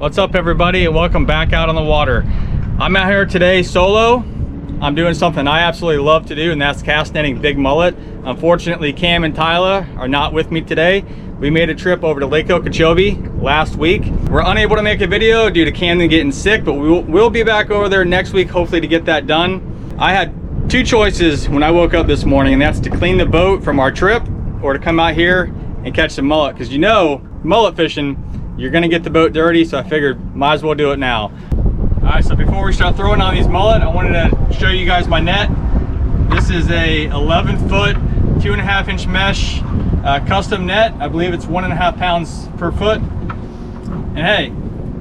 What's up, everybody, and welcome back out on the water. I'm out here today solo. I'm doing something I absolutely love to do, and that's cast netting big mullet. Unfortunately, Cam and Tyler are not with me today. We made a trip over to Lake Okeechobee last week. We're unable to make a video due to Camden getting sick, but we'll be back over there next week, hopefully, to get that done. I had two choices when I woke up this morning, and that's to clean the boat from our trip or to come out here and catch some mullet, because you know, mullet fishing, you're gonna get the boat dirty, so I figured might as well do it now. All right, so before we start throwing on these mullet, I wanted to show you guys my net. This is a 11-foot, 2.5-inch mesh custom net. I believe it's 1.5 pounds per foot. And hey,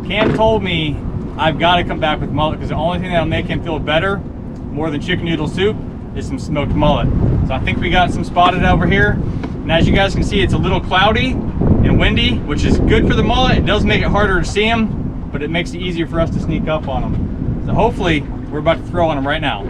Cam told me I've got to come back with mullet because the only thing that'll make him feel better, more than chicken noodle soup, is some smoked mullet. So I think we got some spotted over here. And as you guys can see, it's a little cloudy and windy, which is good for the mullet. It does make it harder to see them, but it makes it easier for us to sneak up on them. So hopefully we're about to throw on them right now.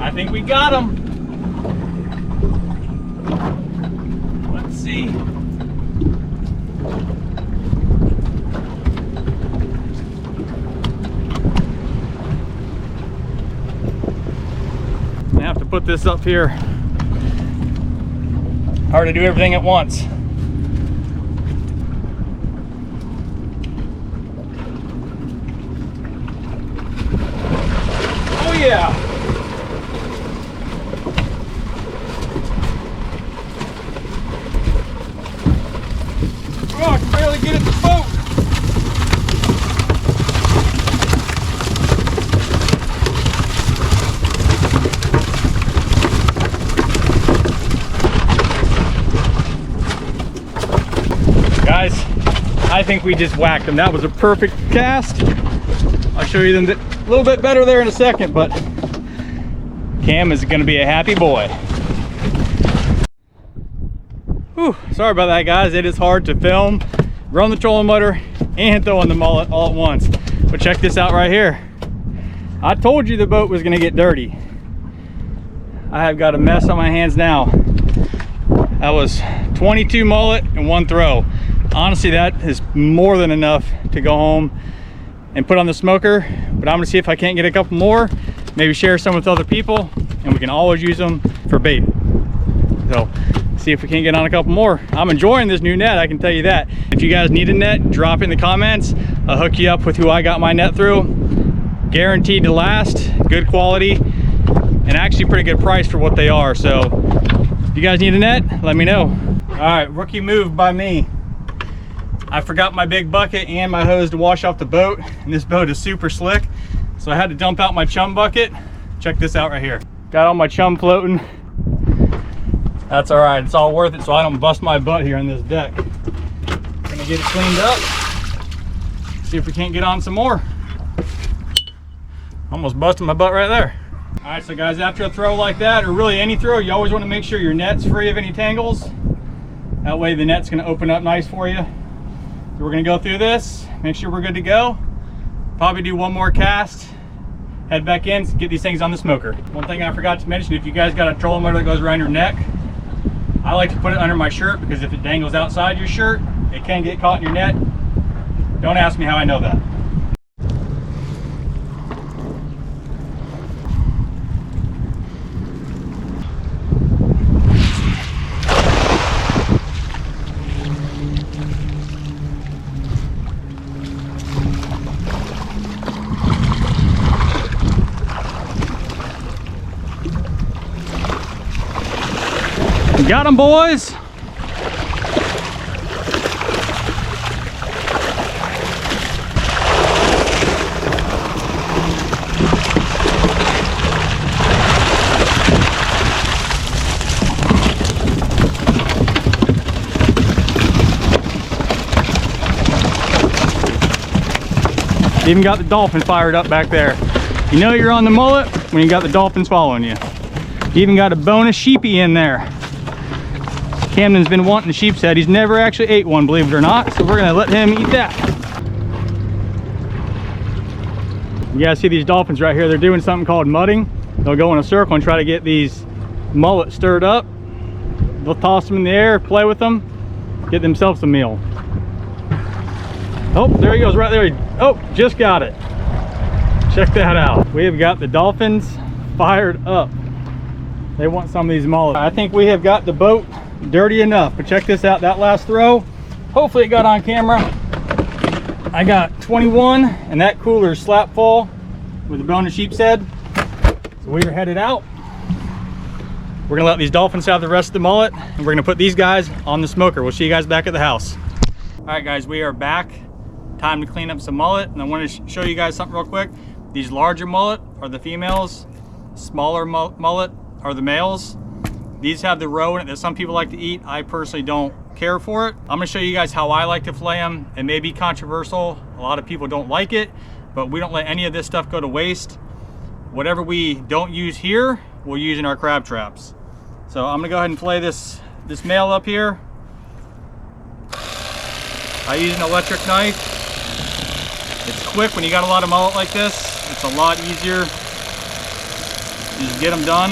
I think we got him. Let's see. I have to put this up here. Hard to do everything at once. Oh yeah. Oh, I can barely get in the boat. Guys, I think we just whacked them. That was a perfect cast. I'll show you them a little bit better there in a second, but Cam is gonna be a happy boy. Whew, sorry about that, guys. It is hard to film, run the trolling motor, and throw on the mullet all at once. But check this out right here. I told you the boat was gonna get dirty. I have got a mess on my hands now. That was 22 mullet in one throw. Honestly, that is more than enough to go home and put on the smoker. But I'm gonna see if I can't get a couple more, maybe share some with other people, and we can always use them for bait. So, see if we can't get on a couple more. I'm enjoying this new net, I can tell you that. If you guys need a net, drop it in the comments. I'll hook you up with who I got my net through. Guaranteed to last, good quality, and actually pretty good price for what they are. So if you guys need a net, let me know. All right, rookie move by me. I forgot my big bucket and my hose to wash off the boat, and this boat is super slick. So I had to dump out my chum bucket. Check this out right here. Got all my chum floating. That's all right, it's all worth it so I don't bust my butt here on this deck. Gonna get it cleaned up, see if we can't get on some more. Almost busted my butt right there. All right, so guys, after a throw like that, or really any throw, you always wanna make sure your net's free of any tangles. That way the net's gonna open up nice for you. So we're gonna go through this, make sure we're good to go. Probably do one more cast, head back in, get these things on the smoker. One thing I forgot to mention, if you guys got a trolling motor that goes around your neck, I like to put it under my shirt because if it dangles outside your shirt, it can get caught in your net. Don't ask me how I know that. Got them, boys. Even got the dolphin fired up back there. You know you're on the mullet when you got the dolphins following you. Even got a bonus sheepy in there. Camden's been wanting a sheep's head. He's never actually ate one, believe it or not, so we're gonna let him eat that. You guys see these dolphins right here? They're doing something called mudding. They'll go in a circle and try to get these mullet stirred up. They'll toss them in the air, play with them, get themselves a meal. Oh, there he goes right there. Oh, just got it. Check that out. We have got the dolphins fired up. They want some of these mullet. I think we have got the boat dirty enough, but check this out. That last throw, hopefully it got on camera. I got 21 and that cooler slap full with a bonus sheep's head. So we are headed out. We're gonna let these dolphins have the rest of the mullet and we're gonna put these guys on the smoker. We'll see you guys back at the house. All right guys, we are back. Time to clean up some mullet, and I want to show you guys something real quick. These larger mullet are the females, smaller mullet are the males. These have the roe in it that some people like to eat. I personally don't care for it. I'm gonna show you guys how I like to fillet them. It may be controversial, a lot of people don't like it, but we don't let any of this stuff go to waste. Whatever we don't use here, we'll use in our crab traps. So I'm gonna go ahead and fillet this male up here. I use an electric knife. It's quick when you got a lot of mullet like this. It's a lot easier. Just get them done.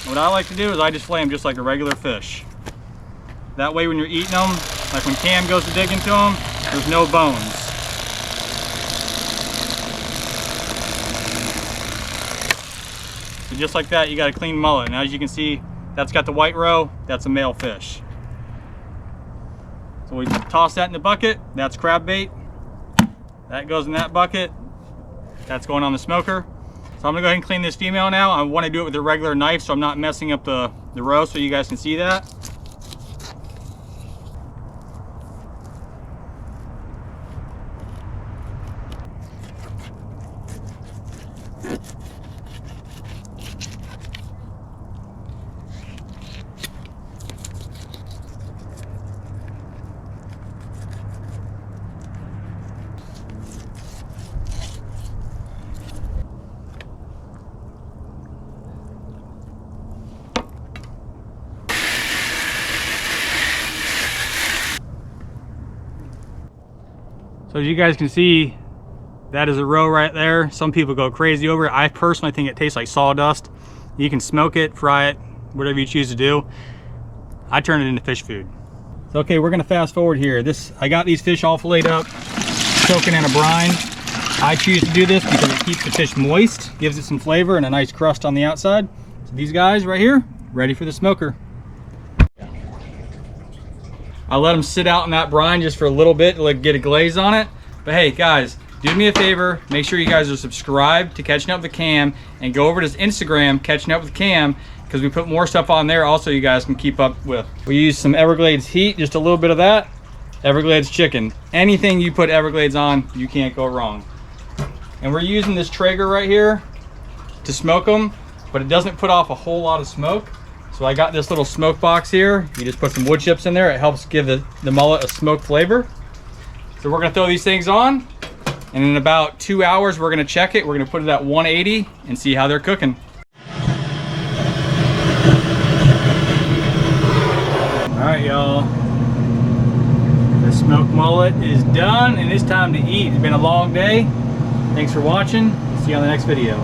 What I like to do is I just fillet them just like a regular fish. That way when you're eating them, like when Cam goes to dig into them, there's no bones. So just like that, you got a clean mullet. And as you can see, that's got the white roe, that's a male fish. So we toss that in the bucket, that's crab bait. That goes in that bucket, that's going on the smoker. So I'm gonna go ahead and clean this female now. I wanna do it with a regular knife so I'm not messing up the roe so you guys can see that. So as you guys can see, that is a roe right there. Some people go crazy over it. I personally think it tastes like sawdust. You can smoke it, fry it, whatever you choose to do. I turn it into fish food. So okay, we're gonna fast forward here. I got these fish all filleted up, soaking in a brine. I choose to do this because it keeps the fish moist, gives it some flavor and a nice crust on the outside. So these guys right here, ready for the smoker. I let them sit out in that brine just for a little bit to like get a glaze on it. But hey guys, do me a favor, make sure you guys are subscribed to Catching Up with Cam and go over to his Instagram, Catching Up with Cam, because we put more stuff on there also you guys can keep up with. We use some Everglades heat, just a little bit of that. Everglades chicken. Anything you put Everglades on, you can't go wrong. And we're using this Traeger right here to smoke them, but it doesn't put off a whole lot of smoke. So I got this little smoke box here. You just put some wood chips in there. It helps give the mullet a smoked flavor. So we're gonna throw these things on, and in about 2 hours, we're gonna check it. We're gonna put it at 180 and see how they're cooking. All right, y'all. The smoked mullet is done, and it's time to eat. It's been a long day. Thanks for watching. See you on the next video.